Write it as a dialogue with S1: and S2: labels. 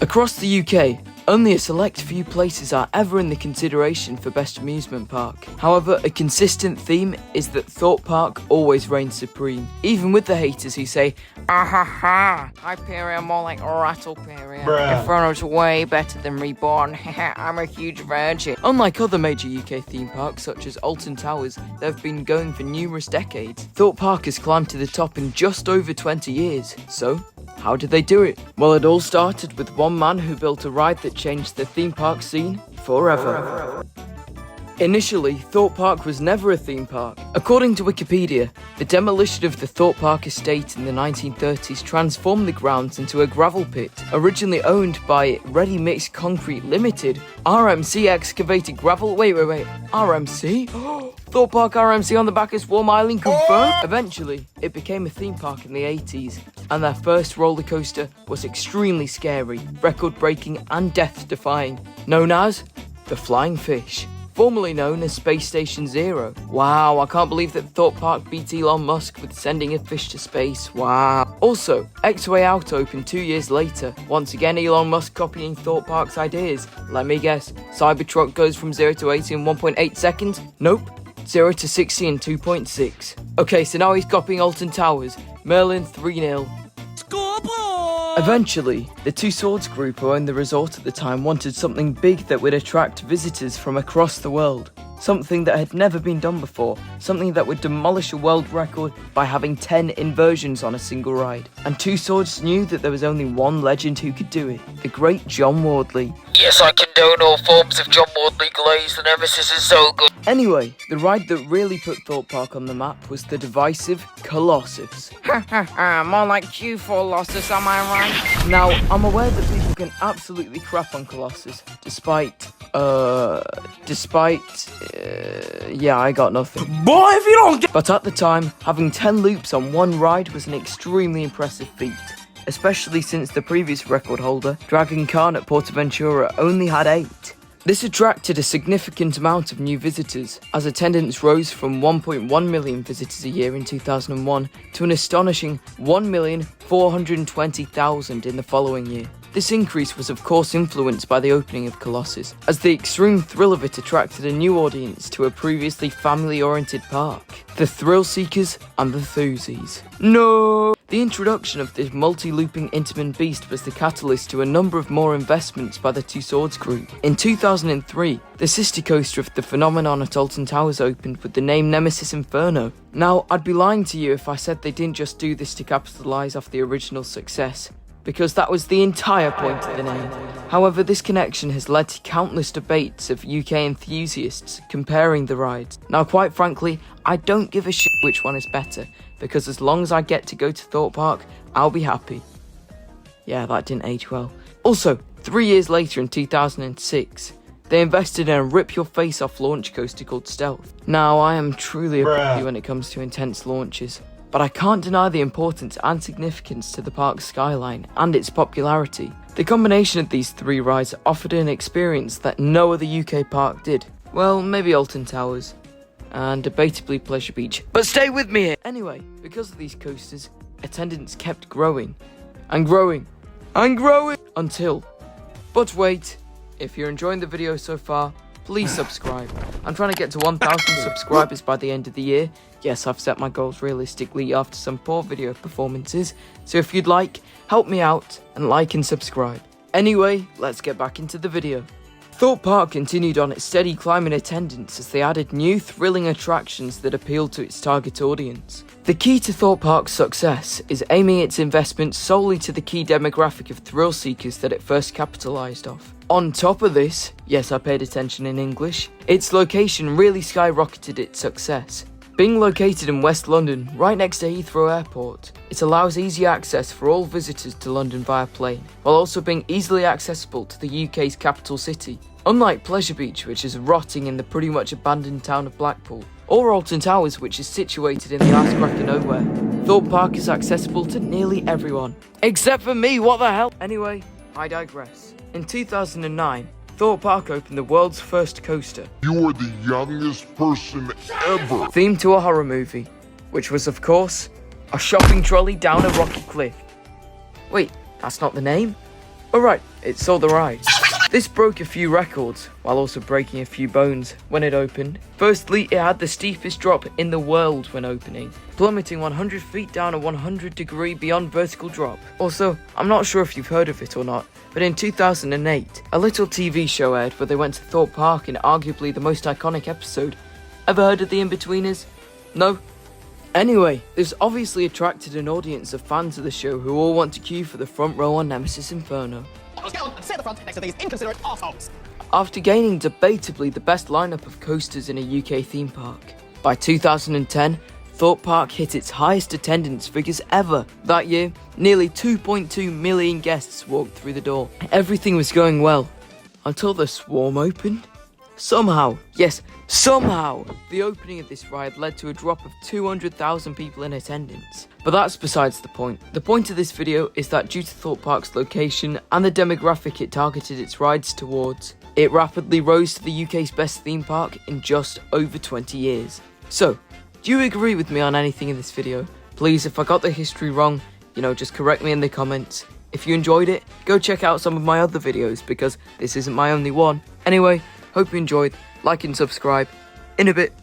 S1: Across the UK, only a select few places are ever in the consideration for best amusement park. However, a consistent theme is that Thorpe Park always reigns supreme, even with the haters who say, "Ahaha, Hyperion more like Rattleperion. Inferno's way better than Reborn. I'm a huge virgin." Unlike other major UK theme parks such as Alton Towers that have been going for numerous decades, Thorpe Park has climbed to the top in just over 20 years. So, how did they do it? Well, it all started with one man who built a ride that changed the theme park scene forever. Initially, Thorpe Park was never a theme park. According to Wikipedia, the demolition of the Thorpe Park estate in the 1930s transformed the grounds into a gravel pit, originally owned by Ready Mixed Concrete Limited. RMC excavated gravel. Wait. RMC? Thorpe Park RMC on the back of Swarm Island confirmed? Eventually, it became a theme park in the 80s, and their first roller coaster was extremely scary, record-breaking and death-defying, known as the Flying Fish. Formerly known as Space Station Zero. Wow, I can't believe that Thorpe Park beat Elon Musk with sending a fish to space. Wow. Also, X-Way Out opened 2 years later. Once again, Elon Musk copying Thorpe Park's ideas. Let me guess, Cybertruck goes from 0 to 80 in 1.8 seconds? Nope. 0 to 60 in 2.6. Okay, so now he's copying Alton Towers. Merlin 3-0. Eventually, the Two Swords group who owned the resort at the time wanted something big that would attract visitors from across the world. Something that had never been done before. Something that would demolish a world record by having 10 inversions on a single ride. And Two Swords knew that there was only one legend who could do it. The great John Wardley.
S2: Yes, I condone all forms of John Wardley glaze. The Nemesis is so good.
S1: Anyway, the ride that really put Thorpe Park on the map was the divisive Colossus.
S2: More like Q4 losses, am I right?
S1: Now, I'm aware that people can absolutely crap on Colossus, despite, yeah, I got nothing.
S2: Boy, if you don't get...
S1: But at the time, having 10 loops on one ride was an extremely impressive feat, especially since the previous record holder, Dragon Khan at Portaventura, only had 8. This attracted a significant amount of new visitors, as attendance rose from 1.1 million visitors a year in 2001 to an astonishing 1,420,000 in the following year. This increase was of course influenced by the opening of Colossus, as the extreme thrill of it attracted a new audience to a previously family-oriented park. The thrill seekers and the thuzies. No! The introduction of this multi-looping Intamin beast was the catalyst to a number of more investments by the Two Swords group. In 2003, the sister coaster of the phenomenon at Alton Towers opened with the name Nemesis Inferno. Now, I'd be lying to you if I said they didn't just do this to capitalise off the original success, because that was the entire point of the name. However, this connection has led to countless debates of UK enthusiasts comparing the rides. Now, quite frankly, I don't give a shit which one is better, because as long as I get to go to Thorpe Park, I'll be happy. Yeah, that didn't age well. Also, 3 years later in 2006, they invested in a rip-your-face-off launch coaster called Stealth. Now, I am truly a puppy when it comes to intense launches, but I can't deny the importance and significance to the park's skyline and its popularity. The combination of these 3 rides offered an experience that no other UK park did. Well, maybe Alton Towers, and debatably Pleasure Beach. But stay with me here! Anyway, because of these coasters, attendance kept growing, and growing, and growing, until... But wait, if you're enjoying the video so far, please subscribe. I'm trying to get to 1,000 subscribers by the end of the year. Yes, I've set my goals realistically after some poor video performances, so if you'd like, help me out and like and subscribe. Anyway, let's get back into the video. Thorpe Park continued on its steady climb in attendance as they added new thrilling attractions that appealed to its target audience. The key to Thorpe Park's success is aiming its investment solely to the key demographic of thrill seekers that it first capitalised off. On top of this, yes, I paid attention in English, its location really skyrocketed its success. Being located in West London, right next to Heathrow Airport, it allows easy access for all visitors to London via plane, while also being easily accessible to the UK's capital city. Unlike Pleasure Beach, which is rotting in the pretty much abandoned town of Blackpool, or Alton Towers, which is situated in the arse crack of nowhere, Thorpe Park is accessible to nearly everyone. Except for me, what the hell? Anyway, I digress. In 2009, Thorpe Park opened the world's first coaster.
S3: You are the youngest person ever.
S1: Themed to a horror movie, which was, of course, a shopping trolley down a rocky cliff. Wait, that's not the name? Oh right, it saw the ride. This broke a few records, while also breaking a few bones when it opened. Firstly, it had the steepest drop in the world when opening, plummeting 100 feet down a 100-degree beyond vertical drop. Also, I'm not sure if you've heard of it or not, but in 2008, a little TV show aired where they went to Thorpe Park in arguably the most iconic episode. Ever heard of the In-Betweeners? No? Anyway, this obviously attracted an audience of fans of the show who all want to queue for the front row on Nemesis Inferno.
S4: Stay at the front next to these inconsiderate assholes.
S1: After gaining debatably the best lineup of coasters in a UK theme park. By 2010, Thorpe Park hit its highest attendance figures ever. That year, nearly 2.2 million guests walked through the door. Everything was going well, until the swarm opened. Somehow, yes, somehow, the opening of this ride led to a drop of 200,000 people in attendance. But that's besides the point. The point of this video is that due to Thorpe Park's location and the demographic it targeted its rides towards, it rapidly rose to the UK's best theme park in just over 20 years. So, do you agree with me on anything in this video? Please, if I got the history wrong, just correct me in the comments. If you enjoyed it, go check out some of my other videos because this isn't my only one. Anyway, hope you enjoyed, like and subscribe. In a bit.